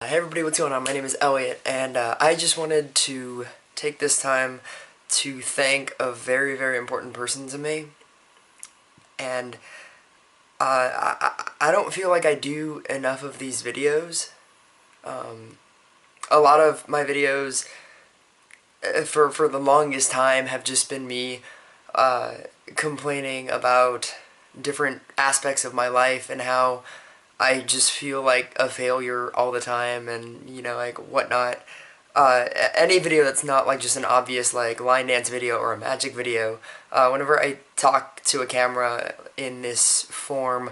Hey everybody, what's going on? My name is Elliot, and I just wanted to take this time to thank a very, very important person to me. And I don't feel like I do enough of these videos. A lot of my videos for the longest time have just been me uh, complaining about different aspects of my life and how I just feel like a failure all the time and, like whatnot. Any video that's not like just an obvious like line dance video or a magic video, whenever I talk to a camera in this form,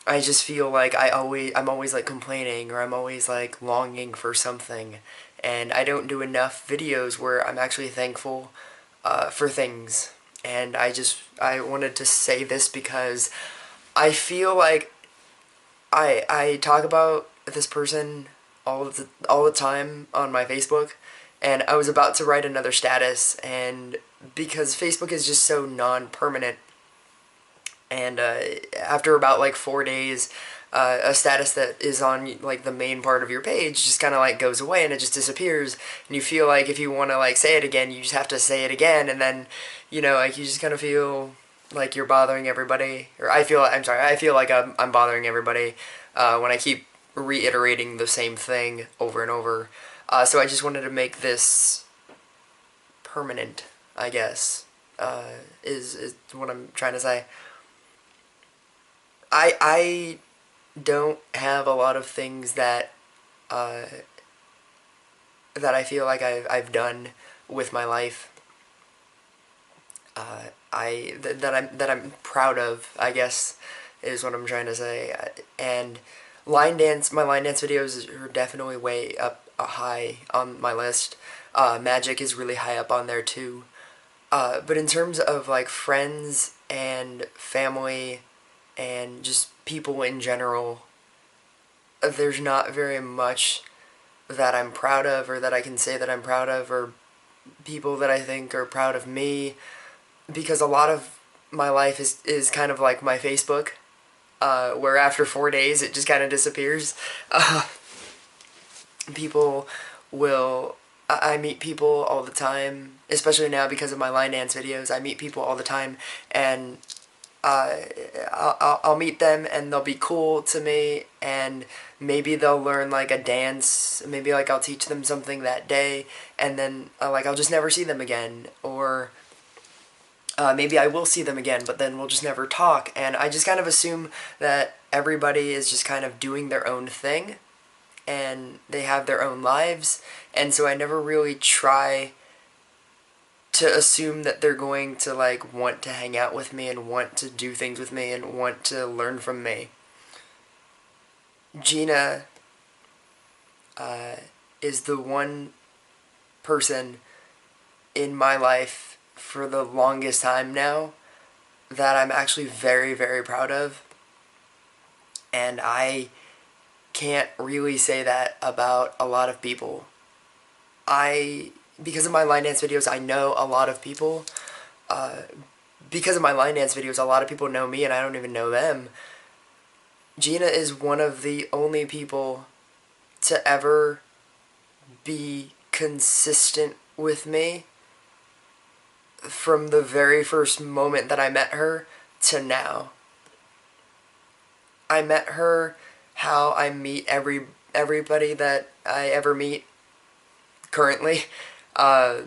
I just feel like I'm always like complaining or I'm always like longing for something, and I don't do enough videos where I'm actually thankful for things. And I wanted to say this because I feel like I talk about this person all the time on my Facebook, and I was about to write another status, and because Facebook is just so non-permanent, and after about like 4 days, a status that is on like the main part of your page just kind of like goes away and it just disappears, and you feel like if you want to like say it again, you just have to say it again, and then like you just kind of feel like you're bothering everybody, or I feel like I'm bothering everybody when I keep reiterating the same thing over and over. So I just wanted to make this permanent, I guess, is what I'm trying to say. I don't have a lot of things uh, that I feel like I've done with my life. That I'm proud of, I guess, is what I'm trying to say. And my line dance videos are definitely way up high on my list. Magic is really high up on there too. But in terms of like friends and family and just people in general, there's not very much that I'm proud of, or that I can say that I'm proud of, or people that I think are proud of me, because a lot of my life is kind of like my Facebook, where after 4 days it just kind of disappears. Uh, people will I meet people all the time, especially now because of my line dance videos. I meet people all the time, and uh, I'll meet them and they'll be cool to me, and maybe they'll learn like a dance, maybe like I'll teach them something that day, and then like I'll just never see them again, or maybe I will see them again, but then we'll just never talk, and I just kind of assume that everybody is just kind of doing their own thing, and they have their own lives, and so I never really try to assume that they're going to like want to hang out with me and want to do things with me and want to learn from me. Gina uh, is the one person in my life for the longest time now that I'm actually very, very proud of, and I can't really say that about a lot of people. Because of my line dance videos, I know a lot of people. Uh, because of my line dance videos, a lot of people know me and I don't even know them. Gina is one of the only people to ever be consistent with me from the very first moment that I met her to now. I met her how I meet everybody that I ever meet currently. Uh,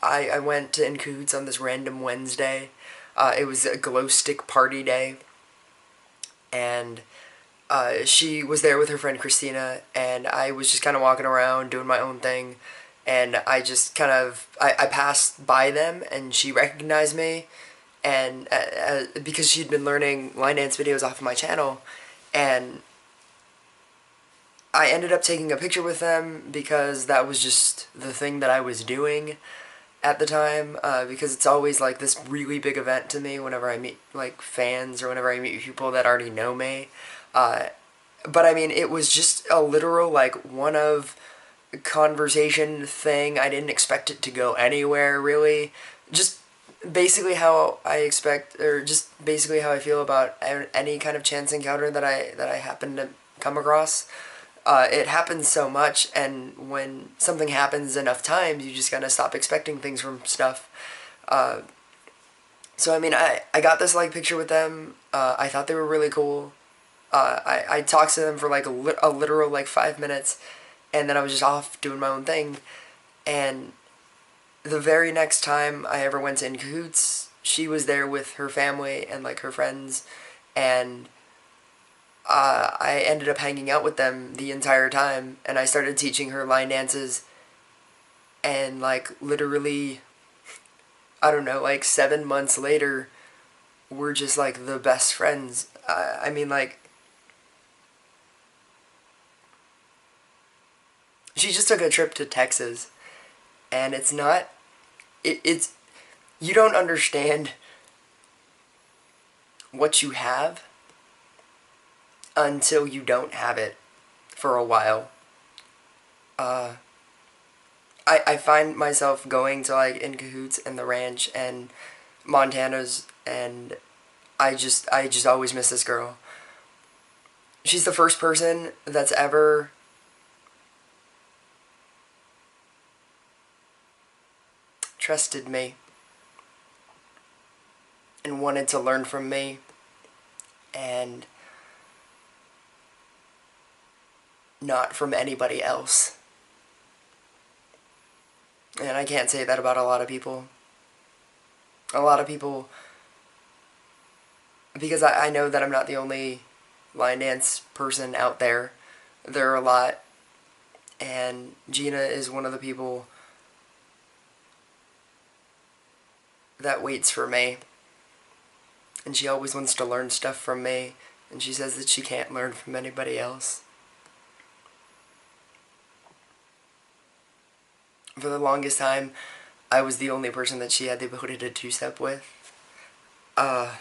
I went to In Cahoots on this random Wednesday. It was a glow stick party day, and she was there with her friend Christina, and I was just kind of walking around doing my own thing, and I just kind of I passed by them, and she recognized me, and because she'd been learning line dance videos off of my channel, and I ended up taking a picture with them because that was just the thing that I was doing at the time, because it's always like this really big event to me whenever I meet like fans or whenever I meet people that already know me. Uh, but I mean, it was just a literal like one of conversation thing. I didn't expect it to go anywhere really. Just basically how I expect, or just basically how I feel about any kind of chance encounter that I happen to come across. it happens so much, and when something happens enough times, you just gotta stop expecting things from stuff. Uh, so I mean, I got this like picture with them. I thought they were really cool. I talked to them for like a literal like 5 minutes, and then I was just off doing my own thing. And the very next time I ever went to In Cahoots, she was there with her family and like her friends, and I ended up hanging out with them the entire time, and I started teaching her line dances, and like literally, I don't know, like 7 months later, we're just like the best friends. I mean, like, she just took a trip to Texas, and it's not, it's, you don't understand what you have until you don't have it for a while. Uh, I find myself going to like In Cahoots and the ranch and Montana's, and I just always miss this girl. She's the first person that's ever trusted me and wanted to learn from me, and not from anybody else. And I can't say that about a lot of people. A lot of people, because I know that I'm not the only line dance person out there. There are a lot, and Gina is one of the people that waits for me, and she always wants to learn stuff from me, and she says that she can't learn from anybody else. For the longest time, I was the only person that she had the ability to two-step with. Uh,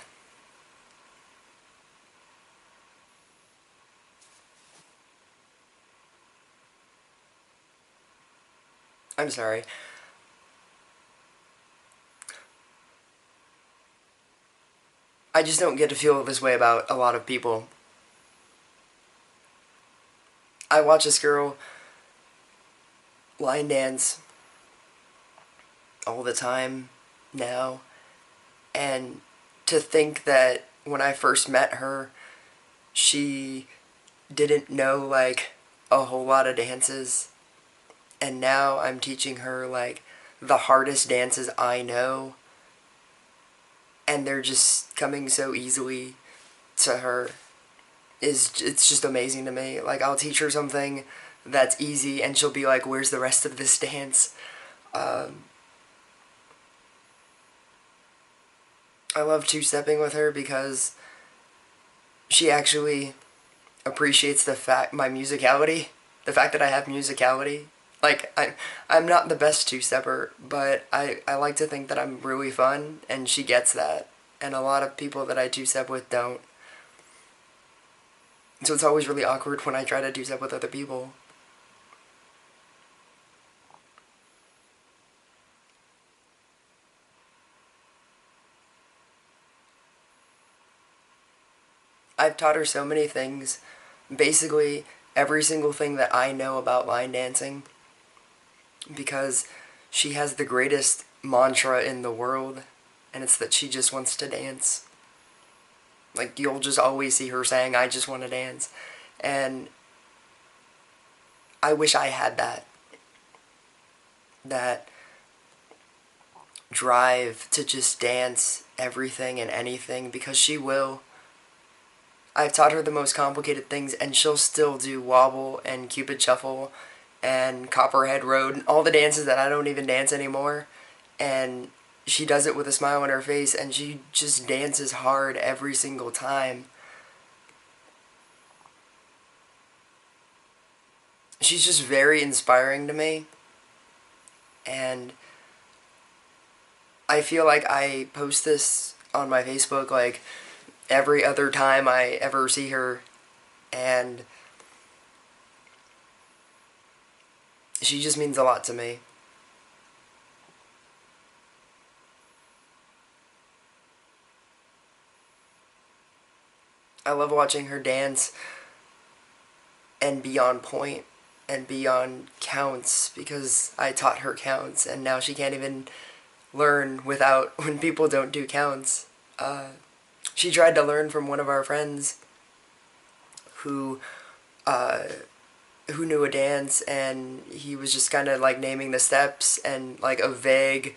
I'm sorry. I just don't get to feel this way about a lot of people. I watch this girl line dance all the time now, and to think that when I first met her, she didn't know like a whole lot of dances, and now I'm teaching her like the hardest dances I know, and they're just coming so easily to her, is it's just amazing to me. Like, I'll teach her something that's easy and she'll be like, where's the rest of this dance? I love two-stepping with her because she actually appreciates my musicality, the fact that I have musicality. Like, I'm not the best two-stepper, but I like to think that I'm really fun, and she gets that. And a lot of people that I two-step with don't. So it's always really awkward when I try to two-step with other people. I've taught her so many things. Basically, every single thing that I know about line dancing, because she has the greatest mantra in the world, and it's that she just wants to dance. Like, you'll just always see her saying, I just want to dance. And I wish I had that. That drive to just dance everything and anything, because she will. I've taught her the most complicated things, and she'll still do wobble and cupid shuffle and Copperhead Road and all the dances that I don't even dance anymore. And she does it with a smile on her face, and she just dances hard every single time. She's just very inspiring to me, and I feel like I post this on my Facebook like every other time I ever see her, and she just means a lot to me. I love watching her dance, and be on point and be on counts because I taught her counts, and now she can't even learn without when people don't do counts. She tried to learn from one of our friends who uh, who knew a dance, and he was just kind of like naming the steps and like a vague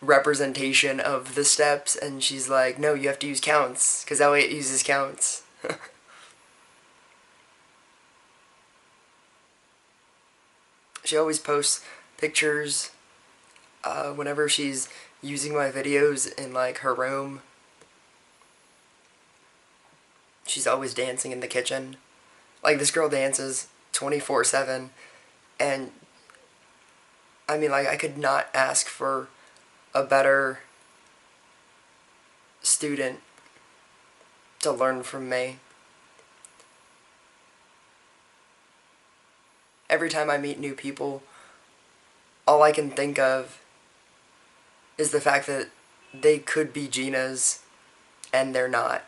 representation of the steps, and she's like, no, you have to use counts because Elliot uses counts. She always posts pictures whenever she's using my videos in like her room. She's always dancing in the kitchen. Like, this girl dances 24/7, and I mean, like, I could not ask for a better student to learn from me. Every time I meet new people, all I can think of is the fact that they could be Gina's and they're not.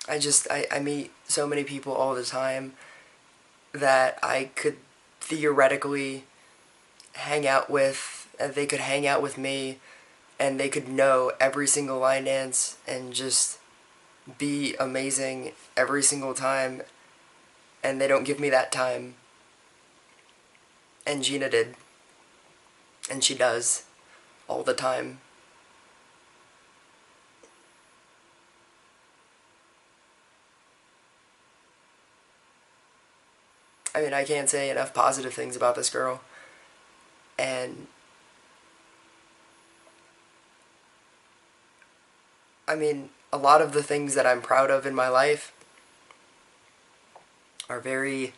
I meet so many people all the time that I could theoretically hang out with, and they could hang out with me, and they could know every single line dance and just be amazing every single time, and they don't give me that time. And Gina did. And she does. All the time. I mean, I can't say enough positive things about this girl. And I mean, a lot of the things that I'm proud of in my life are very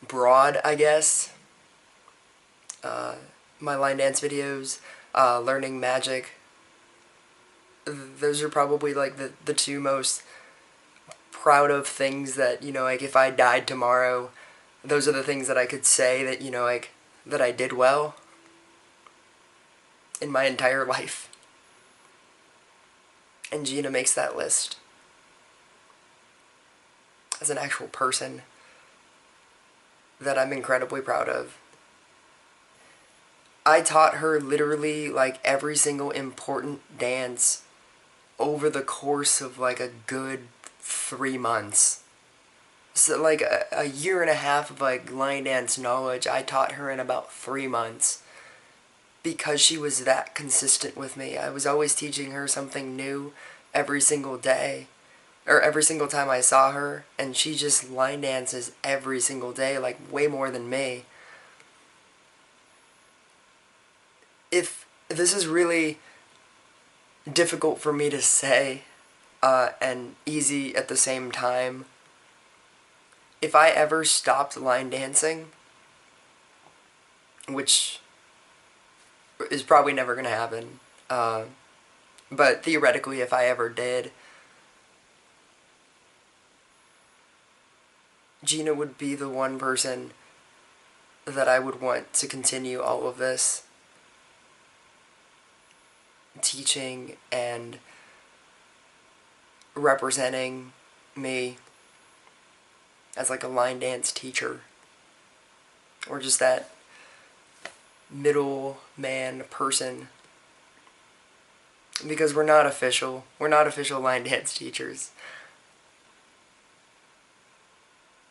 broad, I guess. My line dance videos, learning magic. Those are probably like the two most proud of things that, you know, like if I died tomorrow, those are the things that I could say that, you know, like that I did well in my entire life. And Gina makes that list as an actual person that I'm incredibly proud of. I taught her literally like every single important dance over the course of like a good 3 months. So like a year and a half of like line dance knowledge I taught her in about 3 months because she was that consistent with me. I was always teaching her something new every single day, or every single time I saw her, and she just line dances every single day, like way more than me. If this is really difficult for me to say, and easy at the same time, if I ever stopped line dancing, which is probably never going to happen, but theoretically if I ever did, Gina would be the one person that I would want to continue all of this teaching and representing me as like a line dance teacher, or just that middleman person, because we're not official line dance teachers.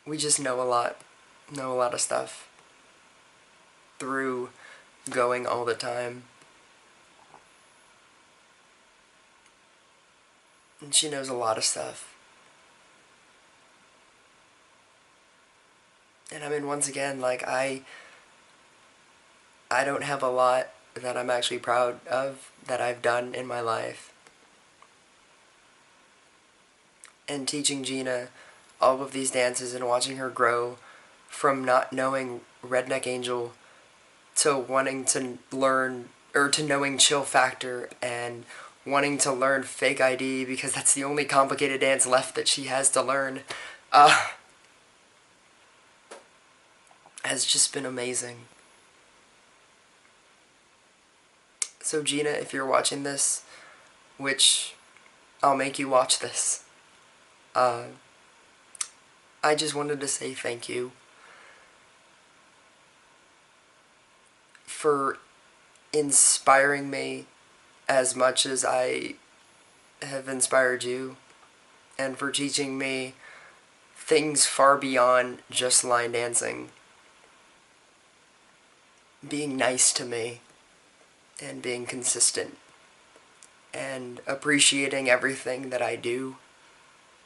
We just know a lot of stuff through going all the time. And she knows a lot of stuff. And I mean, once again, like, I don't have a lot that I'm actually proud of that I've done in my life. And teaching Gina all of these dances and watching her grow from not knowing Redneck Angel to wanting to learn, or to knowing Chill Factor and wanting to learn Fake ID because that's the only complicated dance left that she has to learn, has just been amazing. So Gina, if you're watching this, which I'll make you watch this, Uh, I just wanted to say thank you for inspiring me as much as I have inspired you, and for teaching me things far beyond just line dancing. Being nice to me, and being consistent, and appreciating everything that I do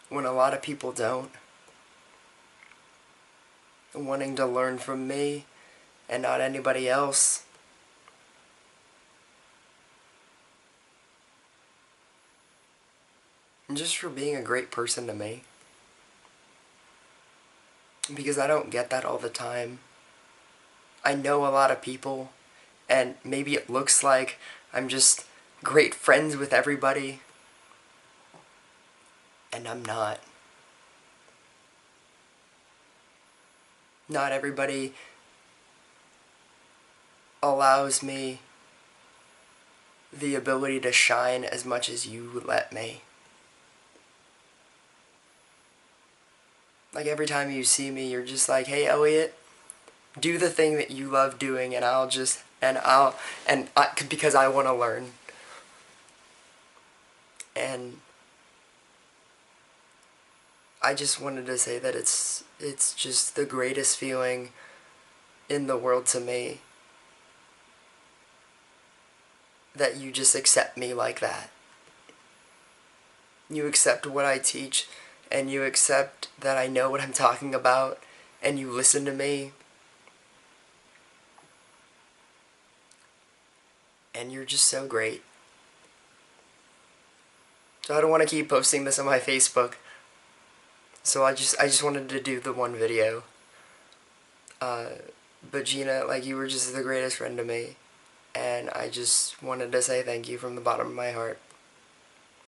when a lot of people don't. Wanting to learn from me and not anybody else. And just for being a great person to me. Because I don't get that all the time. I know a lot of people, and maybe it looks like I'm just great friends with everybody, and I'm not. Not everybody allows me the ability to shine as much as you let me. Like every time you see me, you're just like, hey Elliot, do the thing that you love doing, and because I want to learn. And I just wanted to say that it's just the greatest feeling in the world to me that you just accept me like that. You accept what I teach, and you accept that I know what I'm talking about, and you listen to me, and you're just so great. So I don't want to keep posting this on my Facebook, so I just wanted to do the one video. But Gina, like, you were just the greatest friend to me, and I just wanted to say thank you from the bottom of my heart.